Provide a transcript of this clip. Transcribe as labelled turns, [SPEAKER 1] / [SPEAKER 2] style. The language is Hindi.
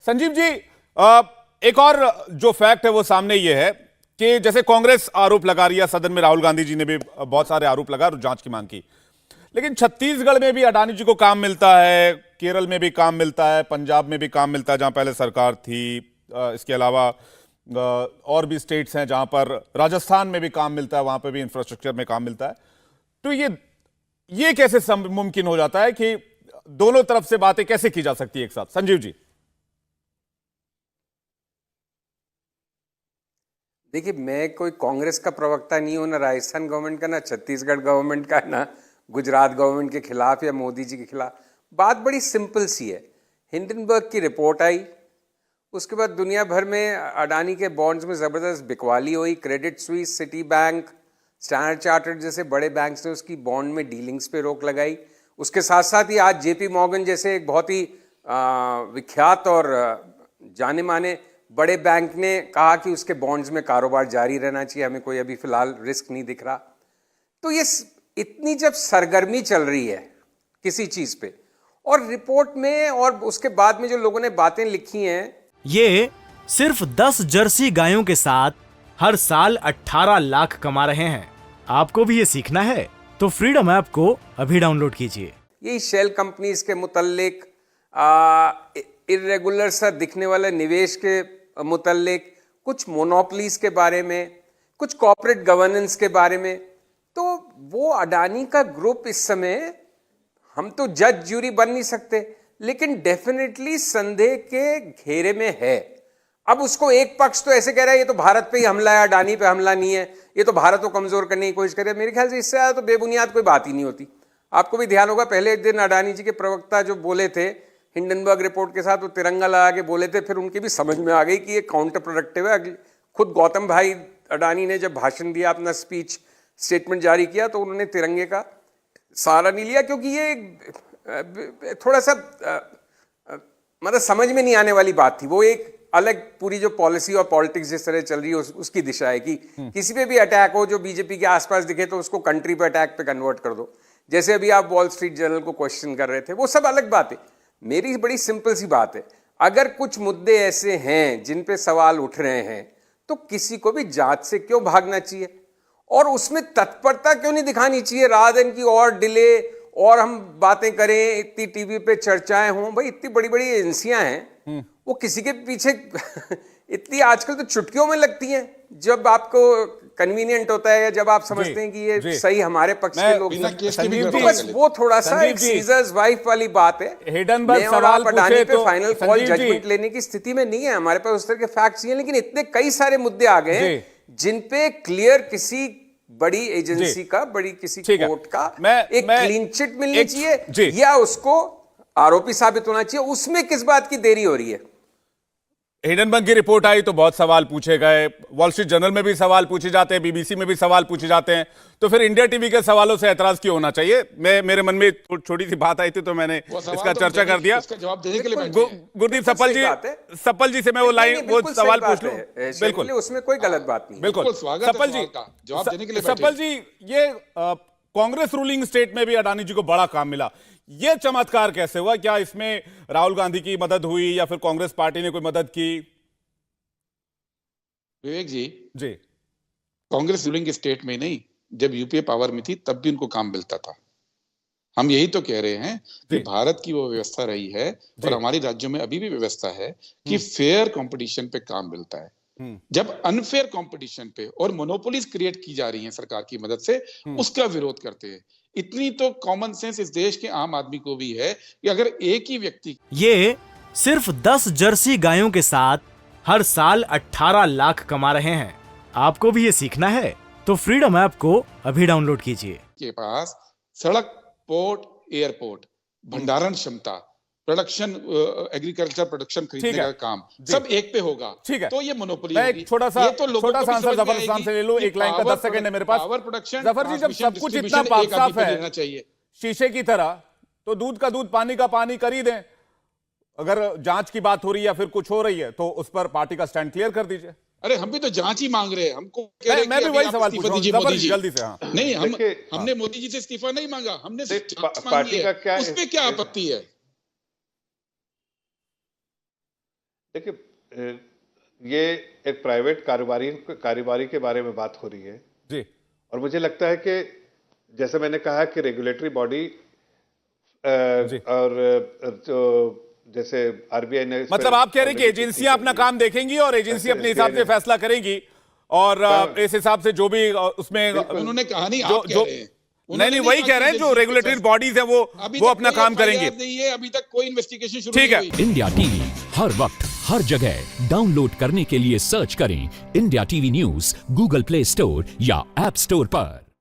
[SPEAKER 1] संजीव जी, एक और जो फैक्ट है वो सामने ये है कि जैसे कांग्रेस आरोप लगा रही है, सदन में राहुल गांधी जी ने भी बहुत सारे आरोप लगा और जांच की मांग की, लेकिन छत्तीसगढ़ में भी अडानी जी को काम मिलता है, केरल में भी काम मिलता है, पंजाब में भी काम मिलता है जहां पहले सरकार थी, इसके अलावा और भी स्टेट्स हैं जहां पर, राजस्थान में भी काम मिलता है, वहां पर भी इंफ्रास्ट्रक्चर में काम मिलता है। तो ये कैसे मुमकिन हो जाता है कि दोनों तरफ से बातें कैसे की जा सकती है एक साथ? संजीव जी
[SPEAKER 2] देखिए, मैं कोई कांग्रेस का प्रवक्ता नहीं हूं, ना राजस्थान गवर्नमेंट का, ना छत्तीसगढ़ गवर्नमेंट का, ना गुजरात गवर्नमेंट के खिलाफ या मोदी जी के खिलाफ। बात बड़ी सिंपल सी है। हिंडनबर्ग की रिपोर्ट आई, उसके बाद दुनिया भर में अडानी के बॉन्ड्स में ज़बरदस्त बिकवाली हुई। Credit Suisse, city bank, standard chartered जैसे बड़े बैंक्स ने उसकी बॉन्ड में डीलिंग्स पे रोक लगाई। उसके साथ साथ ही आज जेपी मॉर्गन जैसे एक बहुत ही विख्यात और जाने माने बड़े बैंक ने कहा कि उसके बॉन्ड्स में कारोबार जारी रहना चाहिए, हमें कोई अभी फिलहाल रिस्क नहीं दिख रहा। तो ये इतनी जब सरगर्मी चल रही है किसी चीज पे, और रिपोर्ट में और उसके बाद में जो लोगों ने बातें लिखी हैं,
[SPEAKER 3] ये सिर्फ 10 जर्सी गायों के साथ हर साल 18 लाख कमा रहे हैं। आपको भी ये सीखना है तो फ्रीडम ऐप को अभी डाउनलोड कीजिए।
[SPEAKER 2] यही शेल कंपनीज के मुतल्लिक, इर्रेगुलर सा दिखने वाले निवेश के मुतल्लिक, कुछ मोनोपोलीज के बारे में, कुछ कॉर्पोरेट गवर्नेंस के बारे में। तो वो अडानी का ग्रुप इस समय, हम तो जज ज्यूरी बन नहीं सकते, लेकिन डेफिनेटली संदेह के घेरे में है। अब उसको एक पक्ष तो ऐसे कह रहा है ये तो भारत पे ही हमला है, अडानी पे हमला नहीं है, ये तो भारत को कमजोर करने की कोशिश कर रहे हैं। मेरे ख्याल से इससे ज्यादा तो बेबुनियाद कोई बात ही नहीं होती। आपको भी ध्यान होगा, पहले एक दिन अडानी जी के प्रवक्ता जो बोले थे हिंडनबर्ग रिपोर्ट के साथ, वो तिरंगा लगा के बोले थे, फिर उनकी भी समझ में आ गई कि ये काउंटर प्रोडक्टिव है। खुद गौतम भाई अडानी ने जब भाषण दिया, अपना स्पीच स्टेटमेंट जारी किया, तो उन्होंने तिरंगे का सहारा नहीं लिया, क्योंकि ये थोड़ा सा मतलब समझ में नहीं आने वाली बात थी। वो एक अलग पूरी जो पॉलिसी और पॉलिटिक्स जिस तरह चल रही है उसकी दिशा है कि किसी पे भी अटैक हो जो बीजेपी के आसपास दिखे तो उसको कंट्री पे अटैक पे कन्वर्ट कर दो। जैसे अभी आप वॉल स्ट्रीट जर्नल को क्वेश्चन कर रहे थे, वो सब अलग बात है। मेरी बड़ी सिंपल सी बात है, अगर कुछ मुद्दे ऐसे हैं जिन पे सवाल उठ रहे हैं तो किसी को भी जांच से क्यों भागना चाहिए और उसमें तत्परता क्यों नहीं दिखानी चाहिए, रात दिन की और डिले और हम बातें करें, इतनी टीवी पे चर्चाएं हों। भाई इतनी बड़ी बड़ी एजेंसियां हैं, वो किसी के पीछे इतनी आजकल तो चुटकियों में लगती हैं। जब आपको कन्वीनियंट होता है या जब आप समझते हैं कि ये सही हमारे पक्ष के लोग हैं, तो बस वो थोड़ा सा एक सीजर्स वाइफ वाली बात है।
[SPEAKER 1] हिडनबर्ग सवाल
[SPEAKER 2] अडानी पे फाइनल कॉल जजमेंट लेने की स्थिति में नहीं है, हमारे पास उस तरह के फैक्ट्स नहीं है, लेकिन इतने कई सारे मुद्दे आ गए हैं जिन पे क्लियर किसी बड़ी एजेंसी का, बड़ी किसी कोर्ट का एक क्लीन चिट मिलनी चाहिए या उसको आरोपी साबित होना चाहिए। उसमें किस बात की देरी हो रही है?
[SPEAKER 1] हिडनबर्ग की रिपोर्ट आई तो बहुत सवाल पूछे गए, वॉल स्ट्रीट जर्नल में भी सवाल पूछे जाते हैं, बीबीसी में भी सवाल पूछे जाते हैं, तो फिर इंडिया टीवी के सवालों से ऐतराज क्यों होना चाहिए? मेरे मन में छोटी सी बात आई थी तो मैंने इसका चर्चा कर दिया।
[SPEAKER 4] जवाब देने के लिए
[SPEAKER 1] गुरदीप सप्पल जी से मैं वो सवाल पूछ लूं।
[SPEAKER 2] बिल्कुल, उसमें कोई गलत बात नहीं।
[SPEAKER 1] बिल्कुल, सप्पल जी जवाब देने के लिए। सप्पल जी, ये कांग्रेस रूलिंग स्टेट में भी अडानी जी को बड़ा काम मिला, ये चमत्कार कैसे हुआ? क्या इसमें राहुल गांधी की मदद हुई या फिर कांग्रेस पार्टी ने कोई मदद की?
[SPEAKER 4] विवेक जी,
[SPEAKER 1] जी,
[SPEAKER 4] कांग्रेस रूलिंग स्टेट में नहीं, जब यूपीए पावर में थी तब भी उनको काम मिलता था। हम यही तो कह रहे हैं कि भारत की वो व्यवस्था रही है और हमारे राज्यों में अभी भी व्यवस्था है कि फेयर कंपटीशन पे काम मिलता है। जब अनफेयर कंपटीशन पे और मोनोपोलीज क्रिएट की जा रही हैं सरकार की मदद से, उसका विरोध करते हैं। इतनी तो कॉमन सेंस इस देश के आम आदमी को भी है कि अगर एक ही व्यक्ति,
[SPEAKER 3] ये सिर्फ 10 जर्सी गायों के साथ हर साल 18 लाख कमा रहे हैं। आपको भी ये सीखना है तो फ्रीडम ऐप को अभी डाउनलोड कीजिए।
[SPEAKER 4] के पास सड़क, पोर्ट, एयरपोर्ट, भंडारण क्षमता, प्रोडक्शन, एग्रीकल्चर प्रोडक्शन खरीदने का काम सब एक पे होगा,
[SPEAKER 1] ठीक है।
[SPEAKER 4] तो ये मोनोपोली
[SPEAKER 1] मैं एक छोटा सा आंसर जफर साहब से ले लूं, एक लाइन का 10 सेकंड है मेरे पास।
[SPEAKER 4] पावर प्रोडक्शन,
[SPEAKER 1] जफर जी, जब सब कुछ इतना साफ है
[SPEAKER 4] चाहिए
[SPEAKER 1] शीशे की तरह, तो दूध का दूध, पानी का पानी कर ही दें। अगर जांच की बात हो रही है या फिर कुछ हो रही है तो उस पर पार्टी का स्टैंड क्लियर कर दीजिए।
[SPEAKER 4] अरे हम भी तो जांच ही मांग रहे हैं, हमको कह रहे हैं
[SPEAKER 1] मैं भी वही सवाल पूछ रहा हूं
[SPEAKER 4] मोदी जी
[SPEAKER 1] जल्दी से। हाँ,
[SPEAKER 4] नहीं, हमने मोदी जी से इस्तीफा नहीं मांगा, हमने पार्टी का क्या, उसमें क्या आपत्ति है?
[SPEAKER 5] देखिए, ये एक प्राइवेट कारोबारी के बारे में बात हो रही है
[SPEAKER 1] जी।
[SPEAKER 5] और मुझे लगता है कि जैसे मैंने कहा कि रेगुलेटरी बॉडी और जो जैसे आरबीआई ने
[SPEAKER 1] मतलब आप कह रहे हैं कि एजेंसियां अपना काम देखेंगी और एजेंसी अपने हिसाब से फैसला करेंगी और इस हिसाब से जो भी उसमें
[SPEAKER 4] उन्होंने कहा नहीं,
[SPEAKER 1] जो
[SPEAKER 4] आप कह रहे हैं।
[SPEAKER 1] नहीं वही कह रहे हैं, जो रेगुलेटरी बॉडीज है वो अपना काम करेंगे।
[SPEAKER 4] नहीं है, अभी तक कोई इन्वेस्टिगेशन शुरू
[SPEAKER 1] ठीक
[SPEAKER 4] नहीं
[SPEAKER 1] है।
[SPEAKER 4] हुई।
[SPEAKER 6] इंडिया टीवी हर वक्त हर जगह डाउनलोड करने के लिए सर्च करें India TV news Google play store या ऐप स्टोर पर।